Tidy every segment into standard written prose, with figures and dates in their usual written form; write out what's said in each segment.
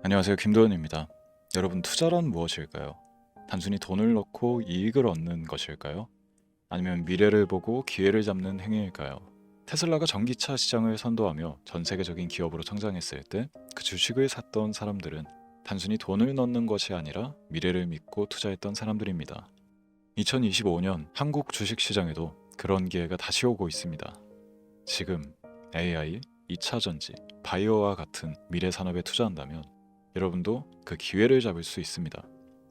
안녕하세요. 김도현입니다. 여러분, 투자란 무엇일까요? 단순히 돈을 넣고 이익을 얻는 것일까요? 아니면 미래를 보고 기회를 잡는 행위일까요? 테슬라가 전기차 시장을 선도하며 전 세계적인 기업으로 성장했을 때 그 주식을 샀던 사람들은 단순히 돈을 넣는 것이 아니라 미래를 믿고 투자했던 사람들입니다. 2025년 한국 주식 시장에도 그런 기회가 다시 오고 있습니다. 지금 AI, 2차 전지, 바이오와 같은 미래 산업에 투자한다면 여러분도 그 기회를 잡을 수 있습니다.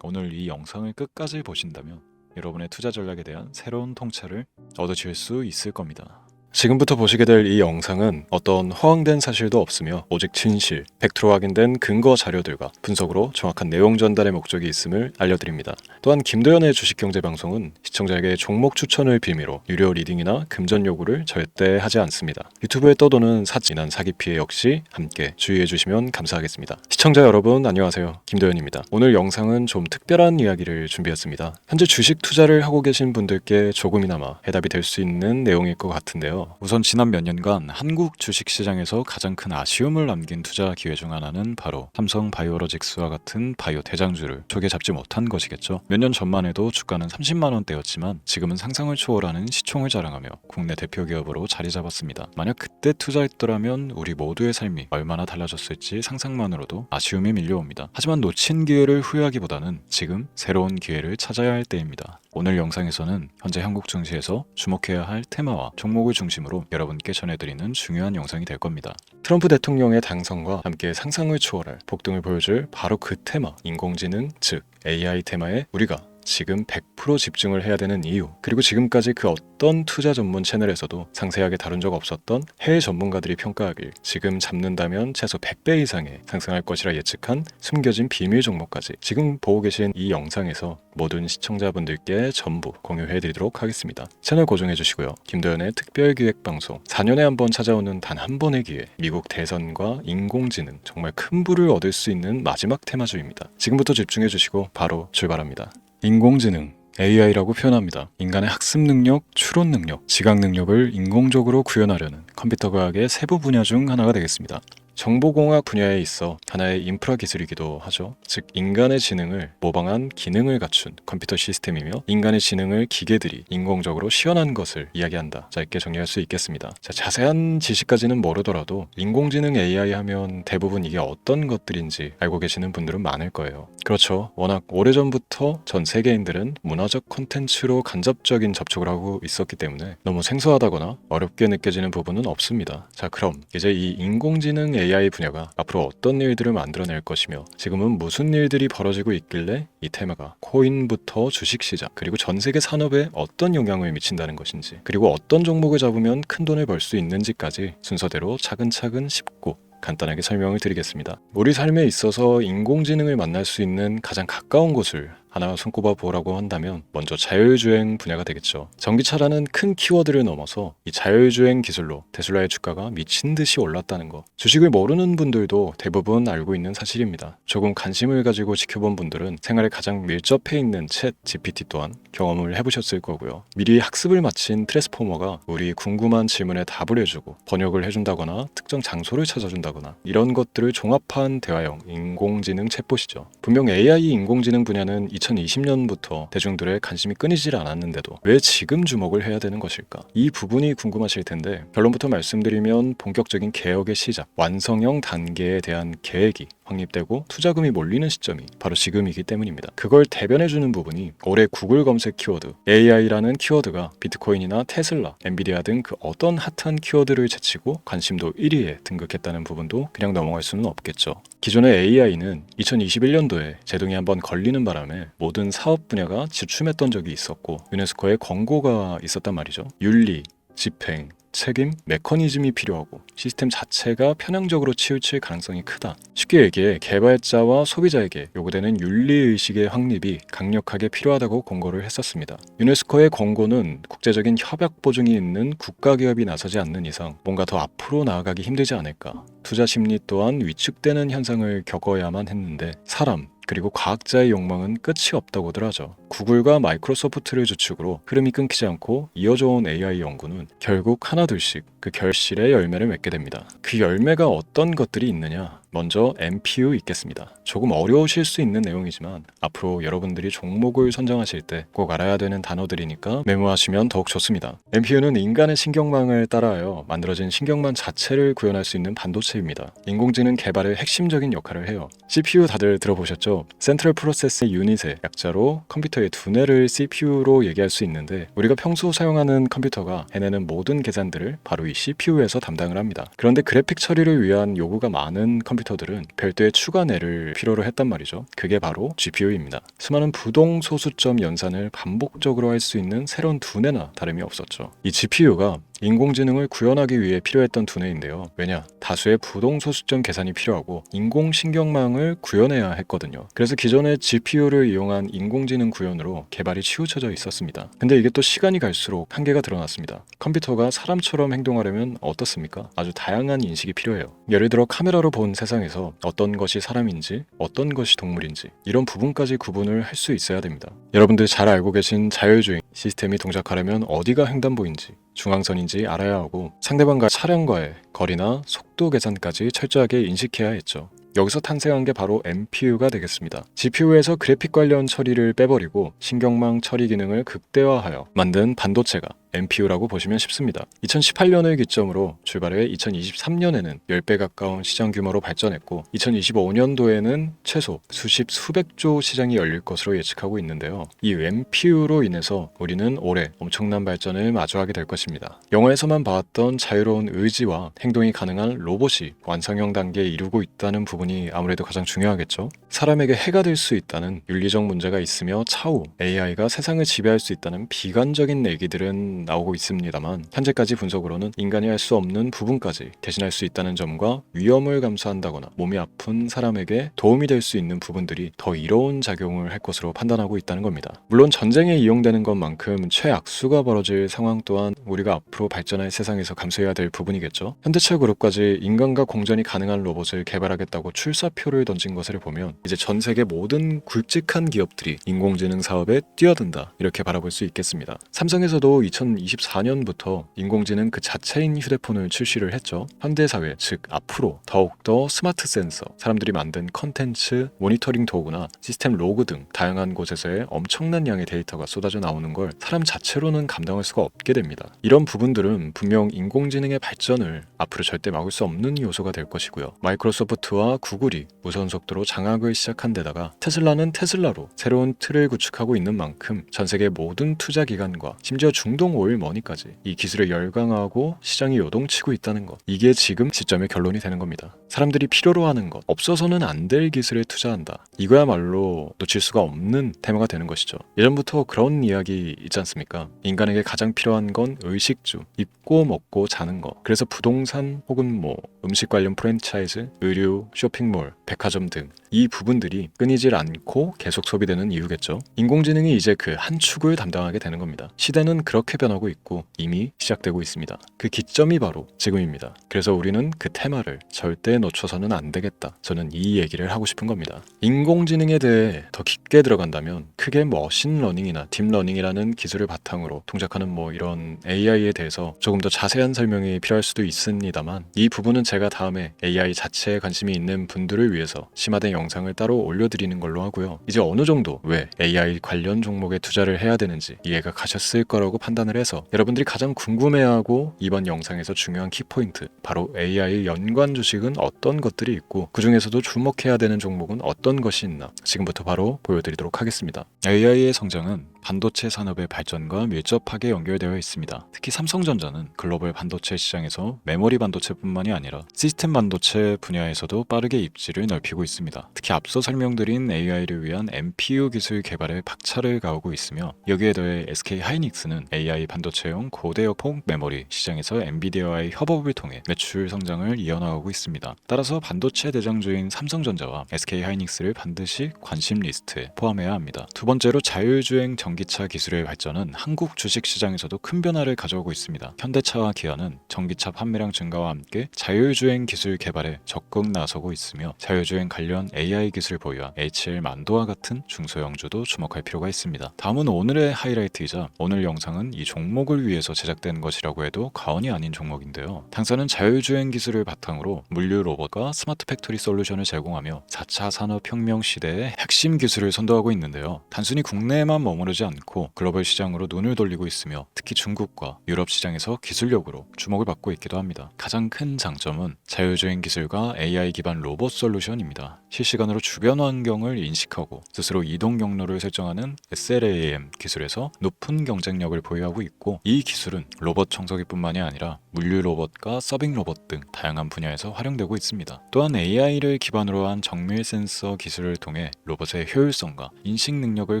오늘 이 영상을 끝까지 보신다면 여러분의 투자 전략에 대한 새로운 통찰을 얻으실 수 있을 겁니다. 지금부터 보시게 될 이 영상은 어떤 허황된 사실도 없으며 오직 진실, 팩트로 확인된 근거 자료들과 분석으로 정확한 내용 전달의 목적이 있음을 알려드립니다. 또한 김도현의 주식경제방송은 시청자에게 종목 추천을 빌미로 유료 리딩이나 금전 요구를 절대 하지 않습니다. 유튜브에 떠도는 사진한 사기 피해 역시 함께 주의해 주시면 감사하겠습니다. 시청자 여러분 안녕하세요. 김도현입니다. 오늘 영상은 좀 특별한 이야기를 준비했습니다. 현재 주식 투자를 하고 계신 분들께 조금이나마 해답이 될 수 있는 내용일 것 같은데요. 우선 지난 몇 년간 한국 주식시장에서 가장 큰 아쉬움을 남긴 투자 기회 중 하나는 바로 삼성 바이오로직스와 같은 바이오 대장주를 속에 잡지 못한 것이겠죠. 몇 년 전만 해도 주가는 30만 원대였지만 지금은 상상을 초월하는 시총을 자랑하며 국내 대표 기업으로 자리 잡았습니다. 만약 그때 투자했더라면 우리 모두의 삶이 얼마나 달라졌을지 상상만으로도 아쉬움이 밀려옵니다. 하지만 놓친 기회를 후회하기보다는 지금 새로운 기회를 찾아야 할 때입니다. 오늘 영상에서는 현재 한국 증시에서 주목해야 할 테마와 종목을 중심으로 여러분께 전해드리는 중요한 영상이 될 겁니다. 트럼프 대통령의 당선과 함께 상상을 초월할 폭등을 보여줄 바로 그 테마, 인공지능, 즉 AI 테마에 우리가 지금 100% 집중을 해야 되는 이유, 그리고 지금까지 그 어떤 투자 전문 채널에서도 상세하게 다룬 적 없었던 해외 전문가들이 평가하길 지금 잡는다면 최소 100배 이상의 상승할 것이라 예측한 숨겨진 비밀 종목까지 지금 보고 계신 이 영상에서 모든 시청자분들께 전부 공유해드리도록 하겠습니다. 채널 고정해주시고요. 김도현의 특별기획방송 4년에 한 번 찾아오는 단 한 번의 기회, 미국 대선과 인공지능, 정말 큰 부를 얻을 수 있는 마지막 테마주입니다. 지금부터 집중해주시고 바로 출발합니다. 인공지능, AI라고 표현합니다. 인간의 학습 능력, 추론 능력, 지각 능력을 인공적으로 구현하려는 컴퓨터 과학의 세부 분야 중 하나가 되겠습니다. 정보공학 분야에 있어 하나의 인프라 기술이기도 하죠. 즉 인간의 지능을 모방한 기능을 갖춘 컴퓨터 시스템이며 인간의 지능을 기계들이 인공적으로 시연한 것을 이야기한다. 짧게 정리할 수 있겠습니다. 자, 자세한 지식까지는 모르더라도 인공지능 AI 하면 대부분 이게 어떤 것들인지 알고 계시는 분들은 많을 거예요. 그렇죠. 워낙 오래전부터 전 세계인들은 문화적 콘텐츠로 간접적인 접촉을 하고 있었기 때문에 너무 생소하다거나 어렵게 느껴지는 부분은 없습니다. 자, 그럼 이제 이 인공지능 AI 분야가 앞으로 어떤 일들을 만들어낼 것이며 지금은 무슨 일들이 벌어지고 있길래 이 테마가 코인부터 주식시장 그리고 전 세계 산업에 어떤 영향을 미친다는 것인지, 그리고 어떤 종목을 잡으면 큰 돈을 벌 수 있는지까지 순서대로 차근차근 짚고 간단하게 설명을 드리겠습니다. 우리 삶에 있어서 인공지능을 만날 수 있는 가장 가까운 곳을 하나 손꼽아 보라고 한다면 먼저 자율주행 분야가 되겠죠. 전기차라는 큰 키워드를 넘어서 이 자율주행 기술로 테슬라의 주가가 미친 듯이 올랐다는 거, 주식을 모르는 분들도 대부분 알고 있는 사실입니다. 조금 관심을 가지고 지켜본 분들은 생활에 가장 밀접해 있는 챗 GPT 또한 경험을 해보셨을 거고요. 미리 학습을 마친 트랜스포머가 우리 궁금한 질문에 답을 해주고 번역을 해준다거나 특정 장소를 찾아준다거나 이런 것들을 종합한 대화형 인공지능 챗봇이죠. 분명 AI 인공지능 분야는 2020년부터 대중들의 관심이 끊이질 않았는데도 왜 지금 주목을 해야 되는 것일까? 이 부분이 궁금하실 텐데 결론부터 말씀드리면 본격적인 개혁의 시작, 완성형 단계에 대한 계획이 확립되고 투자금이 몰리는 시점이 바로 지금이기 때문입니다. 그걸 대변해주는 부분이 올해 구글 검색 키워드 AI라는 키워드가 비트코인이나 테슬라, 엔비디아 등 그 어떤 핫한 키워드를 제치고 관심도 1위에 등극했다는 부분도 그냥 넘어갈 수는 없겠죠. 기존의 AI는 2021년도에 제동이 한번 걸리는 바람에 모든 사업 분야가 주춤했던 적이 있었고 유네스코의 권고가 있었단 말이죠. 윤리, 집행, 책임, 메커니즘이 필요하고 시스템 자체가 편향적으로 치우칠 가능성이 크다. 쉽게 얘기해 개발자와 소비자에게 요구되는 윤리의식의 확립이 강력하게 필요하다고 권고를 했었습니다. 유네스코의 권고는 국제적인 협약 보증이 있는 국가기업이 나서지 않는 이상 뭔가 더 앞으로 나아가기 힘들지 않을까. 투자 심리 또한 위축되는 현상을 겪어야만 했는데 사람, 그리고 과학자의 욕망은 끝이 없다고들 하죠. 구글과 마이크로소프트를 주축으로 흐름이 끊기지 않고 이어져온 AI 연구는 결국 하나둘씩 그 결실의 열매를 맺게 됩니다. 그 열매가 어떤 것들이 있느냐? 먼저 MPU 있겠습니다. 조금 어려우실 수 있는 내용이지만 앞으로 여러분들이 종목을 선정하실 때 꼭 알아야 되는 단어들이니까 메모하시면 더욱 좋습니다. MPU는 인간의 신경망을 따라하여 만들어진 신경망 자체를 구현할 수 있는 반도체입니다. 인공지능 개발의 핵심적인 역할을 해요. CPU 다들 들어보셨죠? 센트럴 프로세스 유닛의 약자로 컴퓨터의 두뇌를 CPU로 얘기할 수 있는데, 우리가 평소 사용하는 컴퓨터가 해내는 모든 계산들을 바로 이 CPU에서 담당을 합니다. 그런데 그래픽 처리를 위한 요구가 많은 컴퓨터들은 별도의 추가 뇌를 필요로 했단 말이죠. 그게 바로 GPU입니다. 수많은 부동 소수점 연산을 반복적으로 할 수 있는 새로운 두뇌나 다름이 없었죠. 이 GPU가 인공지능을 구현하기 위해 필요했던 두뇌인데요. 왜냐? 다수의 부동소수점 계산이 필요하고 인공신경망을 구현해야 했거든요. 그래서 기존의 GPU를 이용한 인공지능 구현으로 개발이 치우쳐져 있었습니다. 근데 이게 또 시간이 갈수록 한계가 드러났습니다. 컴퓨터가 사람처럼 행동하려면 어떻습니까? 아주 다양한 인식이 필요해요. 예를 들어 카메라로 본 세상에서 어떤 것이 사람인지, 어떤 것이 동물인지, 이런 부분까지 구분을 할 수 있어야 됩니다. 여러분들 잘 알고 계신 자율주행 시스템이 동작하려면 어디가 횡단보인지, 중앙선인지 알아야 하고, 상대방과 차량과의 거리나 속도 계산까지 철저하게 인식해야 했죠. 여기서 탄생한 게 바로 MPU가 되겠습니다. GPU에서 그래픽 관련 처리를 빼버리고 신경망 처리 기능을 극대화하여 만든 반도체가 MPU라고 보시면 쉽습니다. 2018년을 기점으로 출발해 2023년에는 10배 가까운 시장 규모로 발전했고, 2025년도에는 최소 수백조 시장이 열릴 것으로 예측하고 있는데요. 이 MPU로 인해서 우리는 올해 엄청난 발전을 마주하게 될 것입니다. 영화에서만 봤던 자유로운 의지와 행동이 가능한 로봇이 완성형 단계에 이르고 있다는 부분이 아무래도 가장 중요하겠죠. 사람에게 해가 될 수 있다는 윤리적 문제가 있으며 차후 AI가 세상을 지배할 수 있다는 비관적인 얘기들은 나오고 있습니다만, 현재까지 분석으로는 인간이 할 수 없는 부분까지 대신할 수 있다는 점과 위험을 감수한다거나 몸이 아픈 사람에게 도움이 될 수 있는 부분들이 더 이로운 작용을 할 것으로 판단하고 있다는 겁니다. 물론 전쟁에 이용되는 것만큼 최악수가 벌어질 상황 또한 우리가 앞으로 발전할 세상에서 감수해야 될 부분이겠죠. 현대차 그룹까지 인간과 공전이 가능한 로봇을 개발하겠다고 출사표를 던진 것을 보면 이제 전 세계 모든 굵직한 기업들이 인공지능 사업에 뛰어든다, 이렇게 바라볼 수 있겠습니다. 삼성에서도 2024년부터 인공지능 그 자체인 휴대폰을 출시를 했죠. 현대사회, 즉 앞으로 더욱더 스마트 센서, 사람들이 만든 컨텐츠, 모니터링 도구나 시스템 로그 등 다양한 곳에서의 엄청난 양의 데이터가 쏟아져 나오는 걸 사람 자체로는 감당할 수가 없게 됩니다. 이런 부분들은 분명 인공지능의 발전을 앞으로 절대 막을 수 없는 요소가 될 것이고요. 마이크로소프트와 구글이 무선 속도로 장악을 시작한 데다가 테슬라는 테슬라로 새로운 틀을 구축하고 있는 만큼 전 세계 모든 투자 기관과 심지어 중동 오일 머니까지 이 기술에 열광하고 시장이 요동치고 있다는 것, 이게 지금 시점의 결론이 되는 겁니다. 사람들이 필요로 하는 것, 없어서는 안 될 기술에 투자한다, 이거야말로 놓칠 수가 없는 테마가 되는 것이죠. 예전부터 그런 이야기 있지 않습니까? 인간에게 가장 필요한 건 의식주, 입고 먹고 자는 것. 그래서 부동산 혹은 음식 관련 프랜차이즈, 의류, 쇼핑몰, 백화점 등 이 부분들이 끊이질 않고 계속 소비되는 이유겠죠. 인공지능이 이제 그 한 축을 담당하게 되는 겁니다. 시대는 그렇게 변하고 있고 이미 시작되고 있습니다. 그 기점이 바로 지금입니다. 그래서 우리는 그 테마를 절대 놓쳐서는 안 되겠다, 저는 이 얘기를 하고 싶은 겁니다. 인공지능에 대해 더 깊게 들어간다면 크게 머신러닝이나 딥러닝이라는 기술을 바탕으로 동작하는 이런 AI에 대해서 조금 더 자세한 설명이 필요할 수도 있습니다만, 이 부분은 제가 다음에 AI 자체에 관심이 있는 분들을 위해서 심화된 영상을 따로 올려드리는 걸로 하고요. 이제 어느 정도 왜 AI 관련 종목에 투자를 해야 되는지 이해가 가셨을 거라고 판단을 해서, 여러분들이 가장 궁금해하고 이번 영상에서 중요한 키포인트, 바로 AI 연관 주식은 어떤 것들이 있고 그 중에서도 주목해야 되는 종목은 어떤 것이 있나, 지금부터 바로 보여드리도록 하겠습니다. AI의 성장은 반도체 산업의 발전과 밀접하게 연결되어 있습니다. 특히 삼성전자는 글로벌 반도체 시장에서 메모리 반도체뿐만이 아니라 시스템 반도체 분야에서도 빠르게 입지를 넓히고 있습니다. 특히 앞서 설명드린 AI를 위한 MPU 기술 개발에 박차를 가하고 있으며, 여기에 더해 SK 하이닉스는 AI 반도체용 고대역폭 메모리 시장에서 엔비디아와의 협업을 통해 매출 성장을 이어나가고 있습니다. 따라서 반도체 대장주인 삼성전자와 SK 하이닉스를 반드시 관심 리스트에 포함해야 합니다. 두 번째로 자율주행 전기차 기술의 발전은 한국 주식시장에서도 큰 변화를 가져오고 있습니다. 현대차와 기아는 전기차 판매량 증가와 함께 자율주행 기술 개발에 적극 나서고 있으며 자율주행 관련 AI 기술 보유한 HL 만도와 같은 중소형주도 주목할 필요가 있습니다. 다음은 오늘의 하이라이트이자 오늘 영상은 이 종목을 위해서 제작된 것이라고 해도 과언이 아닌 종목인데요. 당사는 자율주행 기술을 바탕으로 물류 로봇과 스마트 팩토리 솔루션을 제공하며 4차 산업혁명 시대의 핵심 기술을 선도하고 있는데요. 단순히 국내에만 머무르지 않고 글로벌 시장으로 눈을 돌리고 있으며 특히 중국과 유럽 시장에서 기술력으로 주목을 받고 있기도 합니다. 가장 큰 장점은 자율주행 기술과 AI 기반 로봇 솔루션입니다. 실시간으로 주변 환경을 인식하고 스스로 이동 경로를 설정하는 SLAM 기술에서 높은 경쟁력을 보유하고 있고, 이 기술은 로봇 청소기뿐만이 아니라 물류 로봇과 서빙 로봇 등 다양한 분야에서 활용되고 있습니다. 또한 AI를 기반으로 한 정밀 센서 기술을 통해 로봇의 효율성과 인식 능력을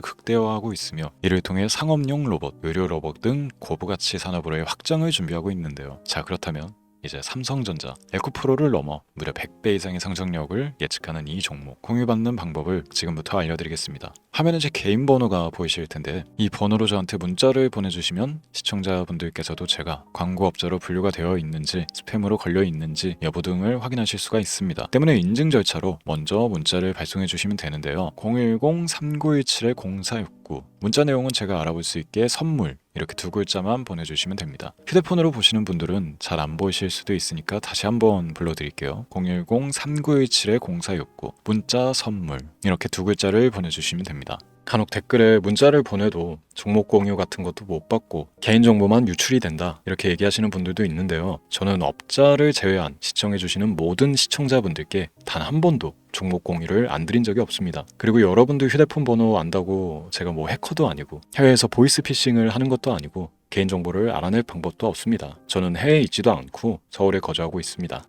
극대화하고 있으며, 이를 통해 상업용 로봇, 의료 로봇 등 고부가치 산업으로의 확장을 준비하고 있는데요. 자, 그렇다면 이제 삼성전자, 에코프로를 넘어 무려 100배 이상의 상승력을 예측하는 이 종목, 공유받는 방법을 지금부터 알려드리겠습니다. 화면에 제 개인 번호가 보이실 텐데 이 번호로 저한테 문자를 보내주시면 시청자분들께서도 제가 광고업자로 분류가 되어 있는지, 스팸으로 걸려 있는지 여부 등을 확인하실 수가 있습니다. 때문에 인증 절차로 먼저 문자를 발송해 주시면 되는데요. 010-3917-0469, 문자 내용은 제가 알아볼 수 있게 선물 이렇게 두 글자만 보내주시면 됩니다. 휴대폰으로 보시는 분들은 잘 안 보이실 수도 있으니까 다시 한번 불러드릴게요. 010-3917-0469, 문자 선물 이렇게 두 글자를 보내주시면 됩니다. 간혹 댓글에 문자를 보내도 종목 공유 같은 것도 못 받고 개인정보만 유출이 된다 이렇게 얘기하시는 분들도 있는데요. 저는 업자를 제외한 시청해주시는 모든 시청자분들께 단 한 번도 종목 공유를 안 드린 적이 없습니다. 그리고 여러분들 휴대폰 번호 안다고 제가 뭐 해커도 아니고 해외에서 보이스피싱을 하는 것도 아니고 개인정보를 알아낼 방법도 없습니다. 저는 해외에 있지도 않고 서울에 거주하고 있습니다.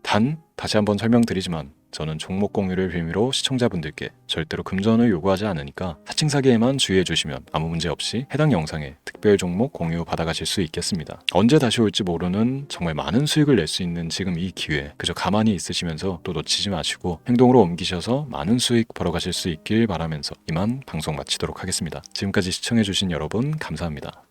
다시 한번 설명드리지만 저는 종목 공유를 빌미로 시청자분들께 절대로 금전을 요구하지 않으니까 사칭 사기에만 주의해 주시면 아무 문제 없이 해당 영상에 특별 종목 공유 받아가실 수 있겠습니다. 언제 다시 올지 모르는 정말 많은 수익을 낼 수 있는 지금 이 기회, 그저 가만히 있으시면서 또 놓치지 마시고 행동으로 옮기셔서 많은 수익 벌어가실 수 있길 바라면서 이만 방송 마치도록 하겠습니다. 지금까지 시청해 주신 여러분 감사합니다.